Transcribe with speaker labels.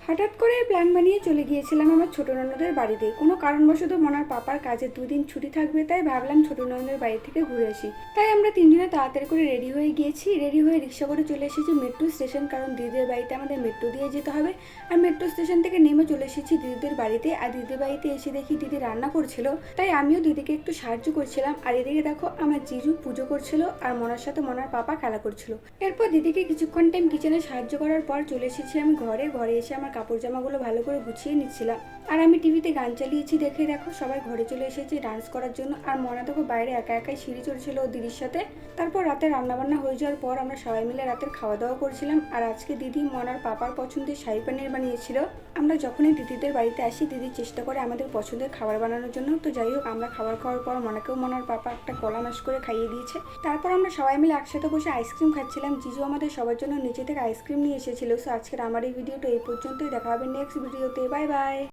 Speaker 1: হঠাৎ করে প্ল্যান বানিয়ে চলে গিয়েছিলাম আমার ছোট ননদের বাড়িতে। কোনো কারণবশত মনার পাপার কাজে 2 দিন ছুটি থাকবে, তাই ভাবলাম ছোট ননদের বাড়ি থেকে ঘুরে আসি। তাই আমরা তিনজনে তাড়াতাড়ি করে রেডি হয়ে গিয়েছি। রেডি হয়ে রিক্সা করে চলে এসেছি মেট্রো স্টেশন, কারণ দিদিদের বাড়িতে আমাদের মেট্রো দিয়ে যেতে হবে। আর মেট্রো স্টেশন থেকে নেমে চলে এসেছি দিদিদের বাড়িতে। আর দিদিদের বাড়িতে এসে দেখি দিদি রান্না করছিল, তাই আমিও দিদিকে একটু সাহায্য করছিলাম। আর এদিকে দেখো আমার জিজু পুজো করছিল আর মনার সাথে মনার পাপা খেলা করছিল। এরপর দিদিকে কিছুক্ষণ টাইম কিচেনে সাহায্য করার পর চলে এসেছি আমি ঘরে এসে আমার কাপড় জামাগুলো ভালো করে গুছিয়ে নিচ্ছিলাম। আর আমি টিভিতে গান চালিয়েছি দেখে দেখো সবাই ঘরে চলে এসেছে ডান্স করার জন্য। আর মনা দেখো বাইরে একা একাই সিঁড়ি চড়ছিল ও দিদির সাথে। তারপর রাতে রান্নাবান্না হয়ে যাওয়ার পর আমরা সবাই মিলে রাতের খাওয়া দাওয়া করছিলাম। আর আজকে দিদি মনার পাপার পছন্দের শাহী পনির বানিয়েছিল। আমরা যখনই দিদিদের বাড়িতে আসি দিদি চেষ্টা করে আমাদের পছন্দের খাবার বানানোর জন্য। তো যাই হোক, আমরা খাবার খাওয়ার পর মনাকেও মনার পাপা একটা কলা মাস করে খাইয়ে দিয়েছে। তারপর আমরা সবাই মিলে একসাথে বসে আইসক্রিম খাচ্ছিলাম। জিজু আমাদের সবার জন্য নিচে থেকে আইসক্রিম নিয়ে এসেছিল। সো আজকের আমার এই ভিডিওটা এই পর্যন্তই। দেখা হবে নেক্সট ভিডিওতে। Bye bye.